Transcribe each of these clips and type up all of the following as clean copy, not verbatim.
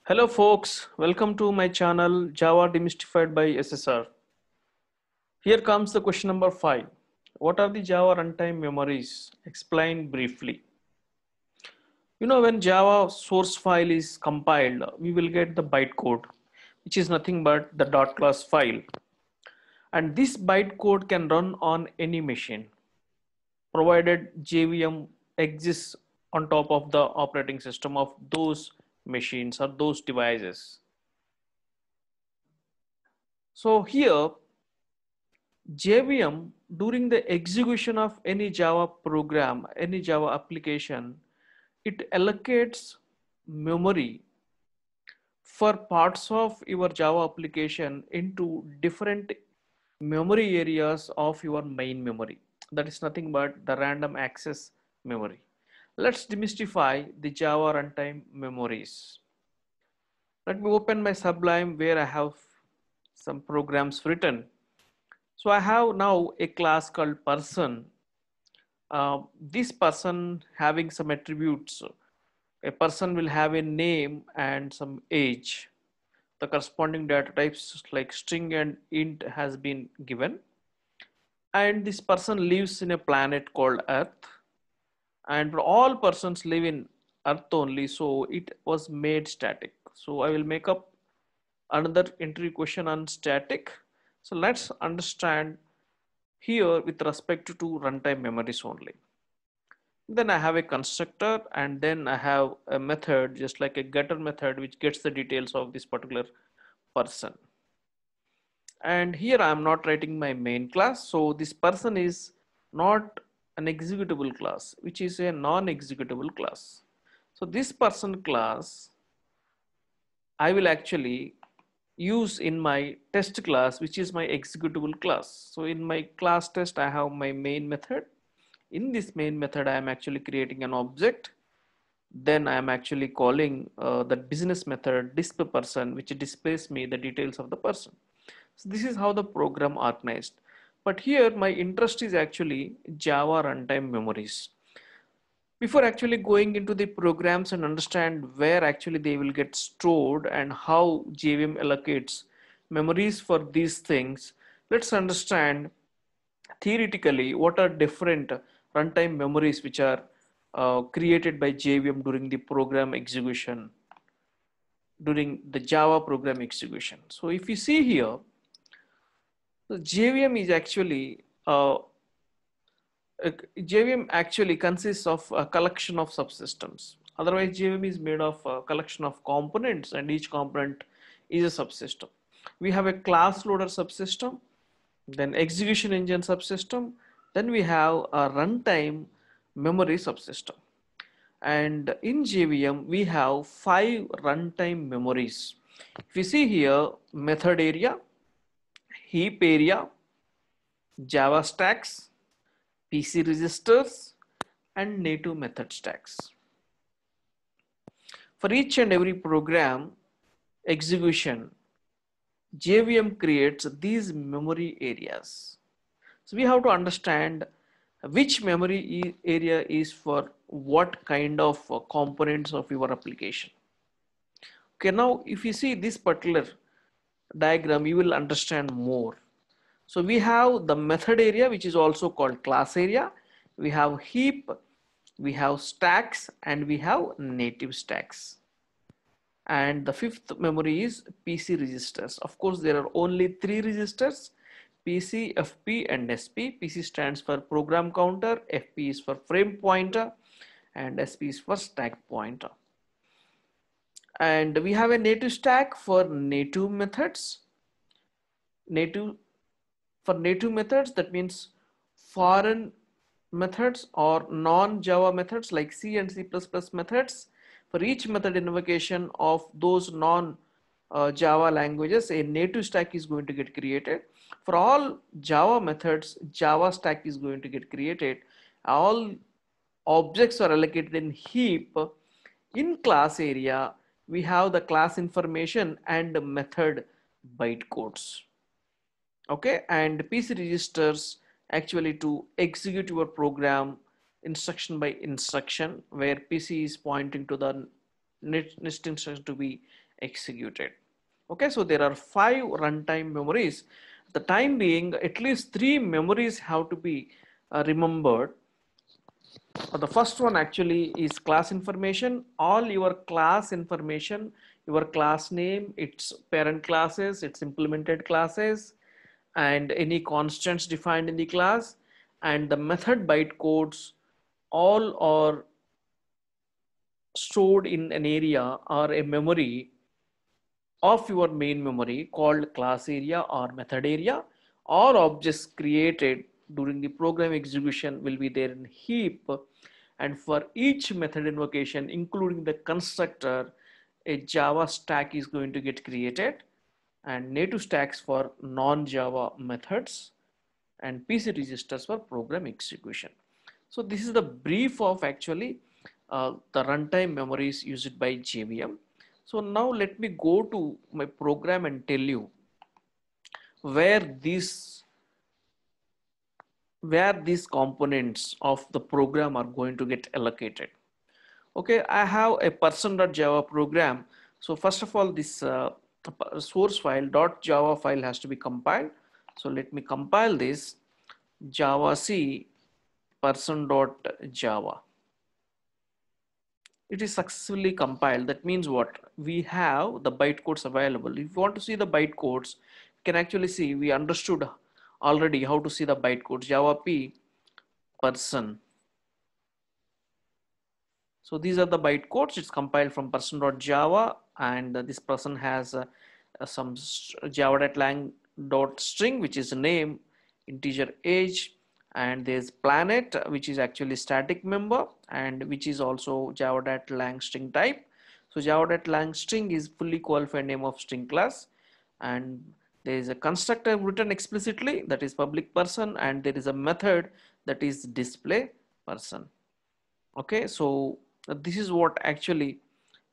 Hello folks, welcome to my channel Java Demystified by SSR. Here comes the question number 5. What are the Java runtime memories? Explain briefly. When Java source file is compiled, we will get the bytecode, which is nothing but the .class file. And this bytecode can run on any machine, provided JVM exists on top of the operating system of those machines or those devices. So here JVM during the execution of any Java program, any Java application, it allocates memory for parts of your Java application into different memory areas of your main memory. That is nothing but the random access memory. Let's demystify the Java runtime memories. Let me open my Sublime where I have some programs written. So I have now a class called person. This person having some attributes. A person will have a name and some age. The corresponding data types like string and int has been given. And this person lives in a planet called Earth. And all persons live in Earth only, so it was made static. So I will make up another entry question on static. So let's understand here with respect to runtime memories only. Then I have a constructor and then I have a method just like a getter method which gets the details of this particular person. And here I am not writing my main class. So this person is not an executable class, which is a non-executable class. So this person class I will actually use in my test class, which is my executable class. So in my class test, I have my main method. In this main method, I am actually creating an object. Then I am actually calling the business method display person, which displays me the details of the person. So this is how the program organized. But here my interest is actually Java runtime memories. Before actually going into the programs and understand where actually they will get stored and how JVM allocates memories for these things, let's understand theoretically what are different runtime memories which are created by JVM during the program execution, during the Java program execution. So if you see here, the JVM is actually JVM actually consists of a collection of subsystems. Otherwise, JVM is made of a collection of components and each component is a subsystem. We have a class loader subsystem, then execution engine subsystem, then we have a runtime memory subsystem. And in JVM, we have 5 runtime memories. If you see here, method area, heap area, Java stacks, PC registers, and native method stacks. For each and every program execution, JVM creates these memory areas. So we have to understand which memory area is for what kind of components of your application. Okay, now if you see this particular diagram, you will understand more. So we have the method area, which is also called class area. We have heap, we have stacks, and we have native stacks. And the fifth memory is PC registers. Of course, there are only 3 registers: PC, FP, and SP. PC stands for program counter, FP is for frame pointer, and SP is for stack pointer. And we have a native stack for native methods. For native methods, that means foreign methods or non-Java methods like C and C++ methods. For each method invocation of those non-Java languages, a native stack is going to get created. For all Java methods, Java stack is going to get created. All objects are allocated in heap. In class area, we have the class information and method bytecodes. Okay, and PC registers actually to execute your program instruction by instruction, where PC is pointing to the next instruction to be executed. Okay, so there are 5 runtime memories. The time being, at least 3 memories have to be remembered. The first one actually is class information. All your class information, your class name, its parent classes, its implemented classes, and any constants defined in the class, and the method bytecodes, all are stored in an area or a memory of your main memory called class area or method area. All objects created during the program execution will be there in heap, and for each method invocation including the constructor, a Java stack is going to get created, and native stacks for non-Java methods, and PC registers for program execution. So this is the brief of actually the runtime memories used by JVM. So now let me go to my program and tell you where these components of the program are going to get allocated. Okay, I have a person.java program. So first of all, this source file .java file has to be compiled. So let me compile this javac person.java. It is successfully compiled. That means what? We have the bytecodes available. If you want to see the bytecodes, you can actually see, we understood already how to see the bytecodes. Java P person. So these are the bytecodes. It's compiled from person.java, and this person has some java.lang.string, which is name, integer age, and there's planet, which is actually static member, and which is also java.lang string type. So java.lang string is fully qualified name of string class, and there is a constructor written explicitly, that is public person, and there is a method that is display person. Okay, so this is what actually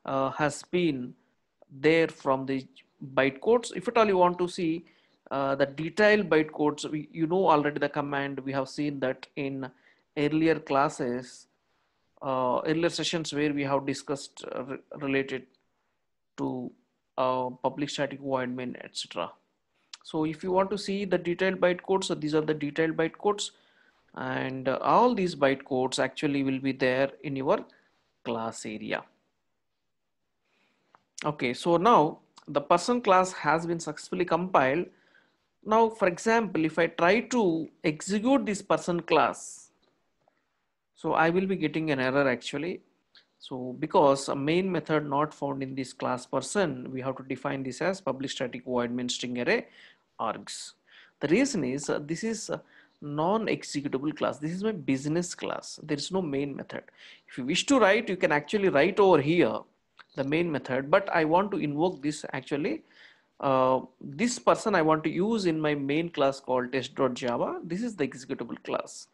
has been there from the bytecodes. If at all you want to see the detailed bytecodes, you know already the command. We have seen that in earlier classes, earlier sessions where we have discussed related to public static void main, etc. So if you want to see the detailed bytecodes, so these are the detailed bytecodes, and all these bytecodes actually will be there in your class area. Okay, so now the person class has been successfully compiled. Now, for example, if I try to execute this person class, so I will be getting an error actually. So because a main method not found in this class person, we have to define this as public static void main string array args. The reason is this is a non-executable class. This is my business class. There is no main method. If you wish to write, you can actually write over here the main method, but I want to invoke this actually. This person I want to use in my main class called test.java. This is the executable class.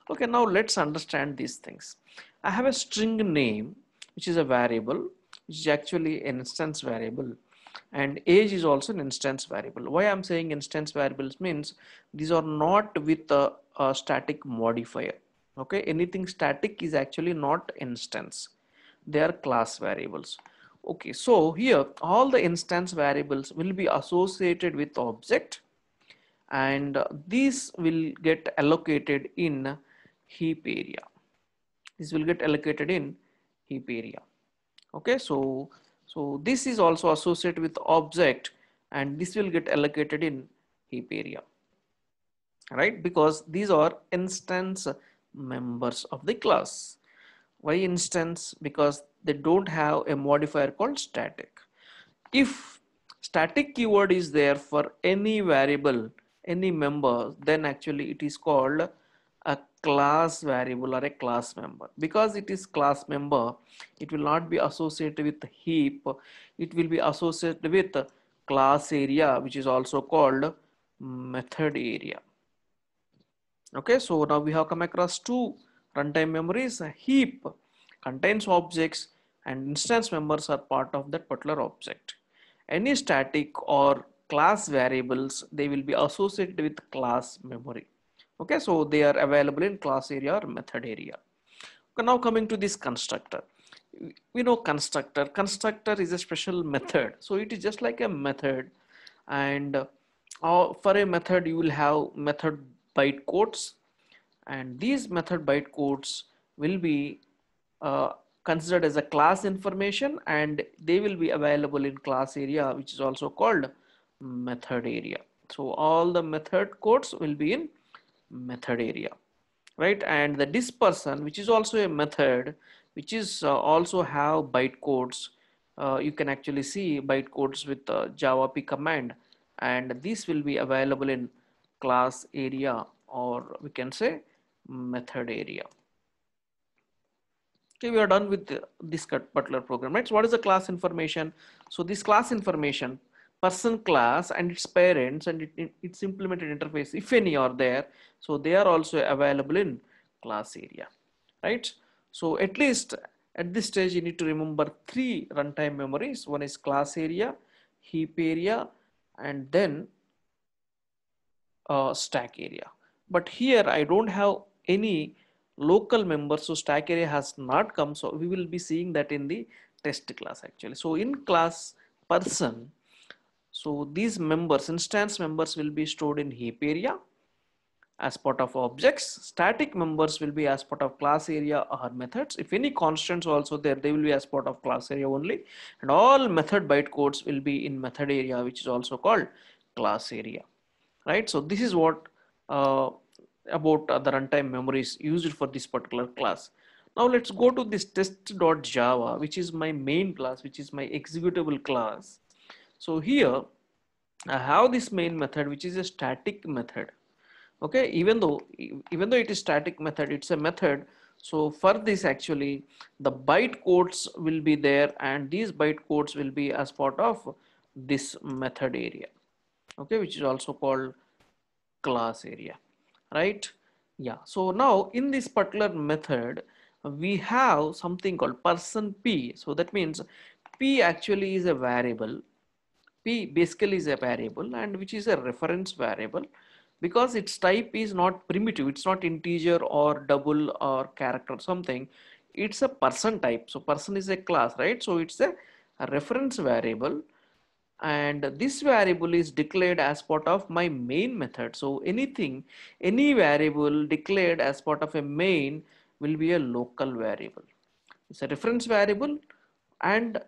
Okay, now let's understand these things. I have a string name, which is a variable, which is actually an instance variable, and age is also an instance variable. Why I'm saying instance variables means these are not with a static modifier. Okay, anything static is actually not instance. They are class variables. Okay, so here all the instance variables will be associated with object, and these will get allocated in heap area. This will get allocated in heap area. Okay, so this is also associated with object, and this will get allocated in heap area, right? Because these are instance members of the class. Why instance? Because they don't have a modifier called static. If static keyword is there for any variable, any member, then actually it is called a class variable or a class member. Because it is class member, it will not be associated with heap. It will be associated with class area, which is also called method area. Okay, so now we have come across two runtime memories. A heap contains objects, and instance members are part of that particular object. Any static or class variables, they will be associated with class memory. Okay, so they are available in class area or method area. Okay, now coming to this constructor. We know constructor. Constructor is a special method. So it is just like a method. And for a method, you will have method bytecodes. And these method bytecodes will be uh, considered as a class information, and they will be available in class area, which is also called method area. So all the method codes will be in method area, right? And the dispersion, which is also a method, which is also have bytecodes. You can actually see bytecodes with java p command, and this will be available in class area, or we can say method area. Okay, we are done with this particular program, right? So what is the class information? So this class information, person class and its parents and its implemented interface, if any are there, so they are also available in class area, right? So at least at this stage, you need to remember three runtime memories. One is class area, heap area, and then stack area. But here I don't have any local members, so stack area has not come. So we will be seeing that in the test class actually. So in class person, so these members, instance members will be stored in heap area as part of objects. Static members will be as part of class area or methods. If any constants also there, they will be as part of class area only. And all method bytecodes will be in method area, which is also called class area, right? So this is what about the runtime memories used for this particular class. Now let's go to this test.java, which is my main class, which is my executable class. So here I have this main method, which is a static method. Okay, even though it is static method, it's a method. So for this actually the bytecodes will be there, and these bytecodes will be as part of this method area, okay, which is also called class area, right? Yeah, so now in this particular method we have something called person p. So that means p actually is a variable. P basically is a variable, and which is a reference variable, because its type is not primitive, it's not integer or double or character something, it's a person type. So person is a class, right? So it's a reference variable, and this variable is declared as part of my main method. So any variable declared as part of a main will be a local variable. It's a reference variable and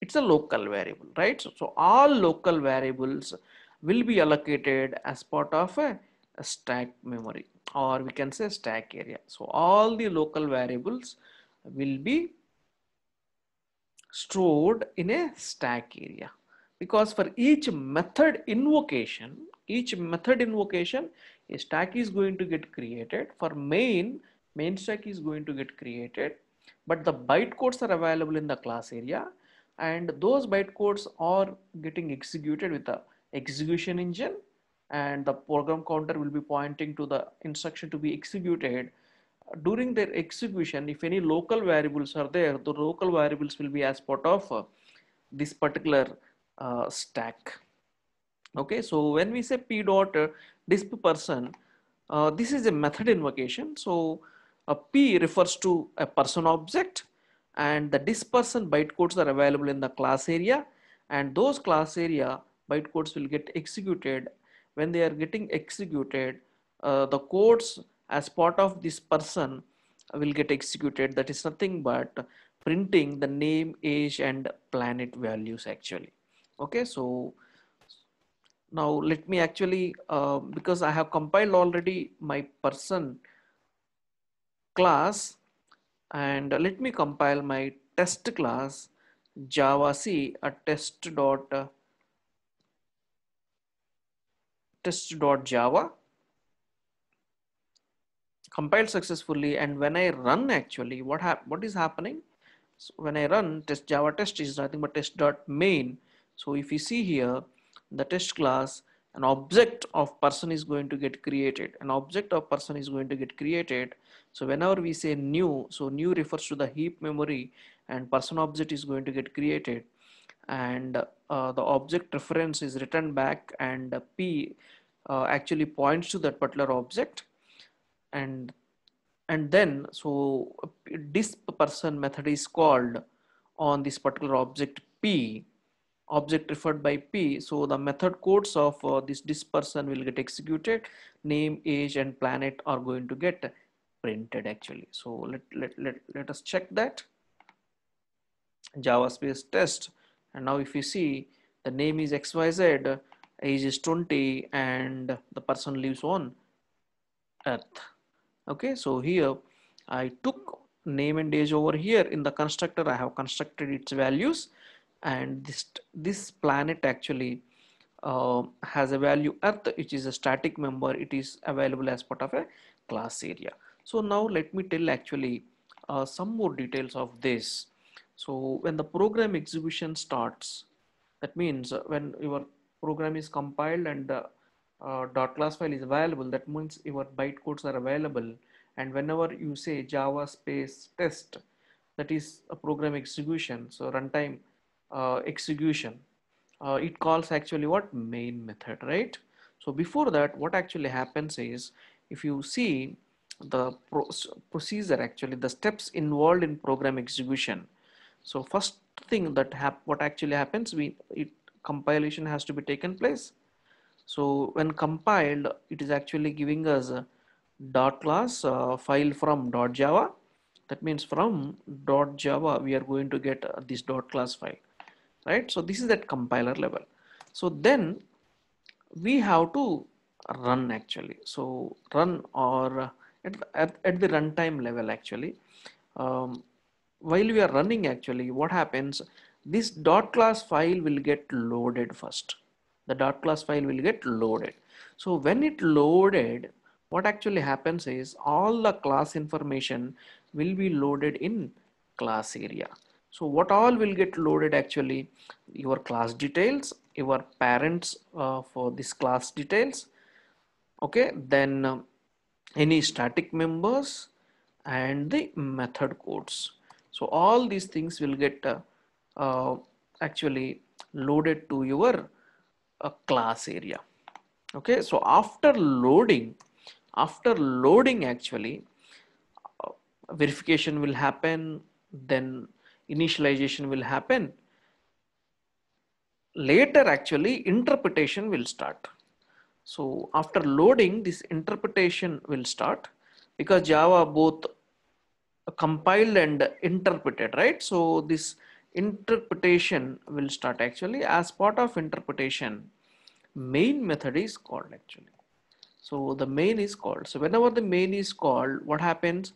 it's a local variable, right? So all local variables will be allocated as part of a stack memory, or we can say stack area. So all the local variables will be stored in a stack area, because for each method invocation, a stack is going to get created. For main stack is going to get created, but the bytecodes are available in the class area, and those bytecodes are getting executed with the execution engine, and the program counter will be pointing to the instruction to be executed. During their execution, if any local variables are there, the local variables will be as part of this particular stack. Okay, so when we say p dot disp person, this is a method invocation. So p refers to a person object, and the disp person bytecodes are available in the class area, and those class area bytecodes will get executed. When they are getting executed, the codes as part of this person will get executed. That is nothing but printing the name, age, and planet values actually. Okay, so now let me actually, because I have compiled already my person class, and let me compile my test class Java C test.java, compiled successfully. And when I run actually, what is happening? So when I run test Java test is nothing but test.main. So if you see here, the test class, an object of person is going to get created. An object of person is going to get created. So whenever we say new, so new refers to the heap memory, and person object is going to get created. And the object reference is returned back, and P actually points to that particular object. And then so this person method is called on this particular object P, object referred by P. So the method codes of this person will get executed. Name, age, and planet are going to get printed actually. So let us check that. Java space test. And now if you see, the name is XYZ, age is 20, and the person lives on Earth. Okay, so here I took name and age over here. In the constructor I have constructed its values, and this planet actually has a value Earth, which is a static member. It is available as part of a class area. So now let me tell actually some more details of this. So when the program execution starts, that means when your program is compiled and the dot class file is available, that means your bytecodes are available. And whenever you say Java space test, that is a program execution. So runtime execution, it calls actually what? Main method, right? So before that, what actually happens is, if you see the procedure, actually the steps involved in program execution. So first thing that what actually happens, compilation has to be taken place. So when compiled, it is actually giving us a dot class file from dot Java. That means from dot Java, we are going to get this dot class file, right? So this is at compiler level. So then we have to run actually. So run, or at the runtime level actually. While we are running actually, what happens, this dot class file will get loaded first. The dot class file will get loaded. So when it loaded, what actually happens is all the class information will be loaded in class area. So what all will get loaded actually? Your class details, your parents for this class details, okay, then any static members and the method codes. So all these things will get uh, actually loaded to your class area. Okay, so after loading actually, uh, verification will happen, then initialization will happen. Later actually interpretation will start. So after loading, this interpretation will start, because Java both compiled and interpreted, right? So this interpretation will start actually. As part of interpretation, main method is called actually. So the main is called. So whenever the main is called, what happens?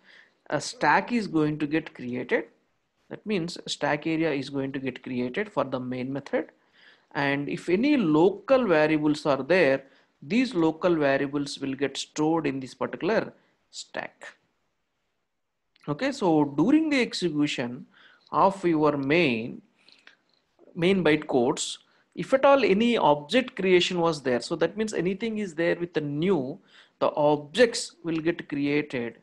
A stack is going to get created. That means stack area is going to get created for the main method. And if any local variables are there, these local variables will get stored in this particular stack. Okay, so during the execution of your main byte codes, if at all any object creation was there, so that means anything is there with the new, the objects will get created.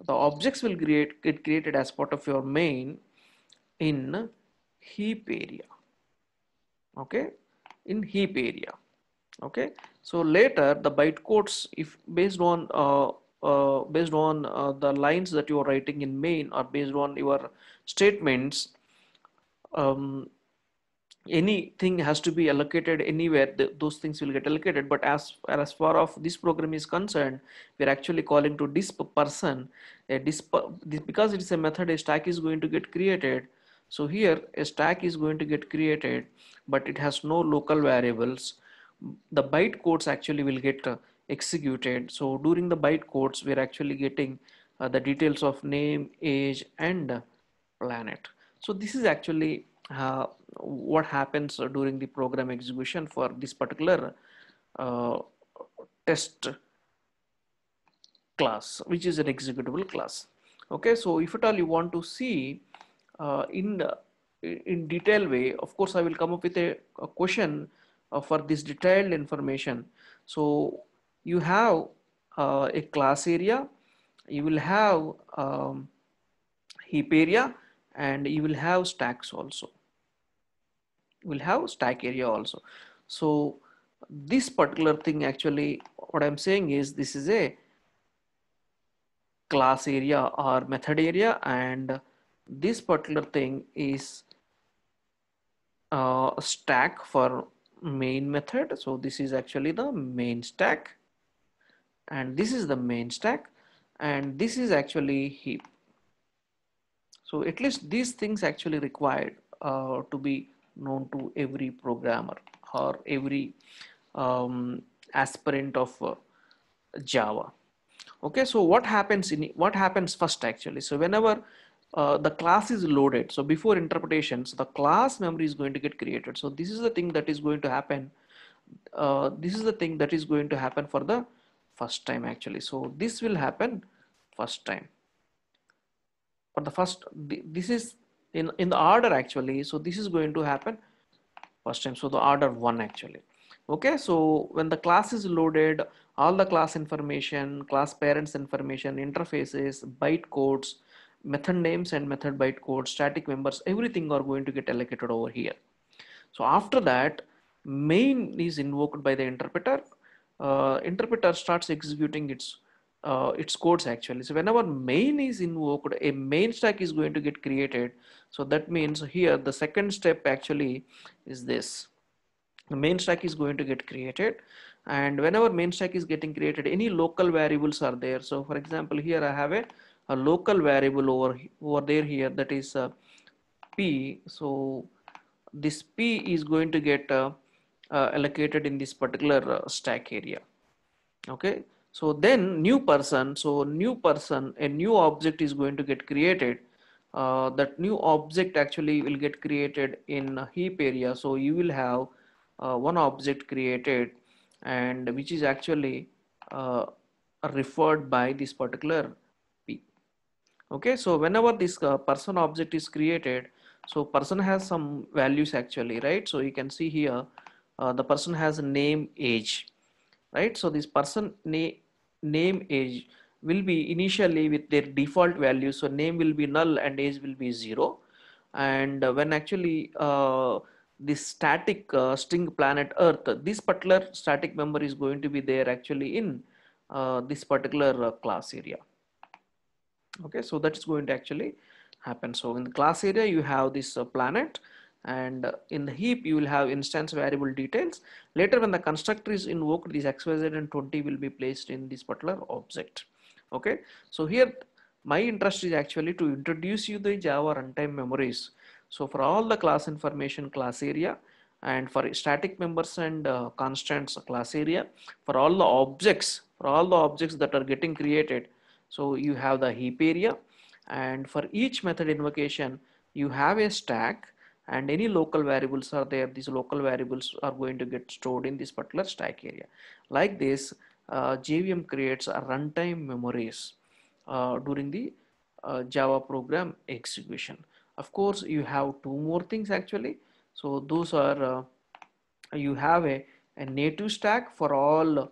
The objects will get created as part of your main in heap area. Okay, in heap area. Okay, so later the bytecodes, if based on the lines that you are writing in main, or based on your statements, um, anything has to be allocated anywhere, those things will get allocated. But as far of this program is concerned, we're actually calling to disp person. Because it is a method, a stack is going to get created. So here a stack is going to get created, but it has no local variables. The byte codes actually will get executed. So during the byte codes, we're actually getting the details of name, age, and planet. So this is actually what happens during the program execution for this particular uh, test class, which is an executable class. Okay, so if at all you want to see in detail way, of course I will come up with a question for this detailed information. So you have a class area, you will have heap area, and you will have stacks also. You will have stack area also. So this particular thing, actually what I'm saying is, this is a class area or method area, and this particular thing is a stack for main method. So this is actually the main stack, and this is the main stack, and this is actually heap. So at least these things actually required to be known to every programmer or every aspirant of Java. Okay, so what happens first actually? So whenever the class is loaded, so before interpretations, the class memory is going to get created. So this is the thing that is going to happen. This is the thing that is going to happen for the first time actually. So this will happen first time. For the first, this is in the order actually. So this is going to happen first time. So the order one actually. Okay, so when the class is loaded, all the class information, class parents information, interfaces, byte codes, method names and method byte codes, static members, everything are going to get allocated over here. So after that, main is invoked by the interpreter. Interpreter starts executing its codes actually. So whenever main is invoked, a main stack is going to get created. So that means here the second step actually is this. The main stack is going to get created, and whenever main stack is getting created, any local variables are there. So for example, here I have a local variable over there here, that is p. So this p is going to get allocated in this particular stack area. Okay, so then new person, so new person, a new object is going to get created. That new object actually will get created in a heap area. So you will have one object created, and which is actually uh, referred by this particular p. Okay, so whenever this person object is created, so person has some values actually, right? So you can see here the person has a name, age, right? So this person name, age will be initially with their default value. So name will be null and age will be 0. And when actually this static string planet earth, this particular static member is going to be there actually in this particular class area. Okay, so that is going to actually happen. So in the class area you have this planet, and in the heap you will have instance variable details. Later when the constructor is invoked, these xyz and 20 will be placed in this particular object. Okay, so here my interest is actually to introduce you the Java runtime memories. So for all the class information, class area, and for static members and constants, class area, for all the objects that are getting created, so you have the heap area, and for each method invocation you have a stack, and any local variables are there. These local variables are going to get stored in this particular stack area. Like this, JVM creates a runtime memories during the Java program execution. Of course, you have two more things actually. So those are you have a native stack for all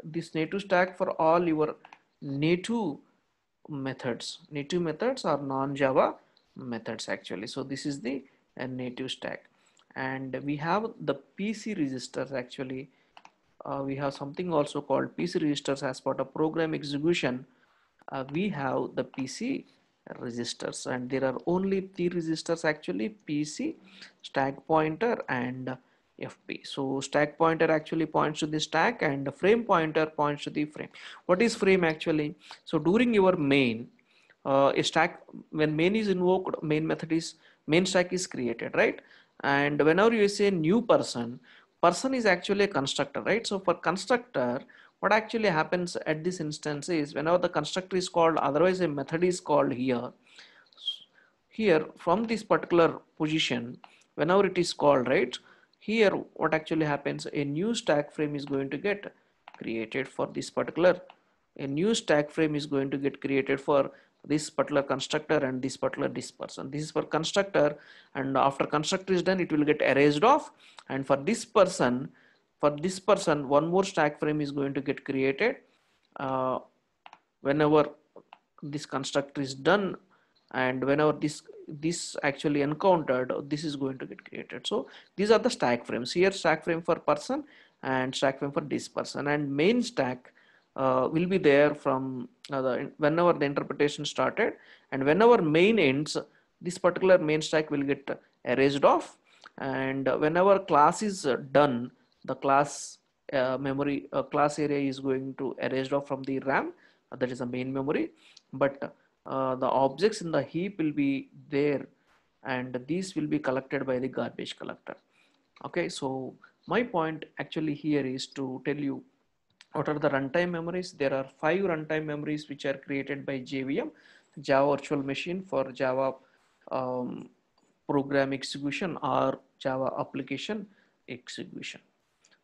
this native stack for all your native methods. Native methods are non-Java methods actually. So this is the native stack, and we have the PC registers actually. We have something also called PC registers as part of program execution. We have the PC registers, and there are only three registers actually: PC, stack pointer, and FP. So stack pointer actually points to the stack, and the frame pointer points to the frame. What is frame actually? So during your main, a stack, when main is invoked, main stack is created, right? And whenever you say new person is actually a constructor, right? So for constructor, what actually happens at this instance is whenever the constructor is called, otherwise a method is called here from this particular position, whenever it is called, right? Here what actually happens, a new stack frame is going to get created for this particular, a new stack frame is going to get created for this particular constructor and this particular this person. This is for constructor, and after constructor is done, it will get erased off. And for this person, one more stack frame is going to get created uh, whenever this constructor is done, and whenever this actually encountered, this is going to get created. So these are the stack frames. Here stack frame for person and stack frame for this person, and main stack will be there from whenever the interpretation started, and whenever main ends, this particular main stack will get erased off, and whenever class is done, the class memory class area is going to erased off from the RAM, that is the main memory, but the objects in the heap will be there, and these will be collected by the garbage collector. Okay, so my point actually here is to tell you what are the runtime memories. There are 5 runtime memories which are created by JVM, Java Virtual Machine, for Java um, program execution or Java application execution.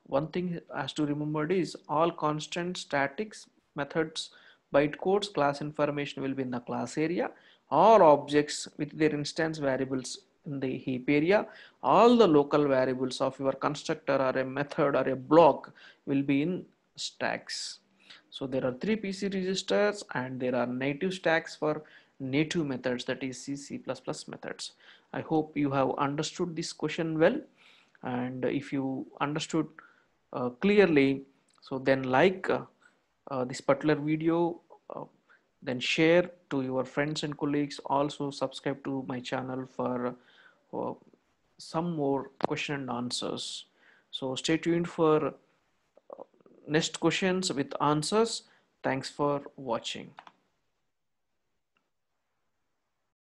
One thing has to remember is all constant statics methods bytecodes class information will be in the class area. All objects with their instance variables in the heap area. All the local variables of your constructor or a method or a block will be in stacks. So there are 3 PC registers and there are native stacks for native methods, that is C++ methods. I hope you have understood this question well, and if you understood clearly, so then like this particular video, uh, then share to your friends and colleagues. Also subscribe to my channel for uh, some more question and answers. So stay tuned for next questions with answers. Thanks for watching.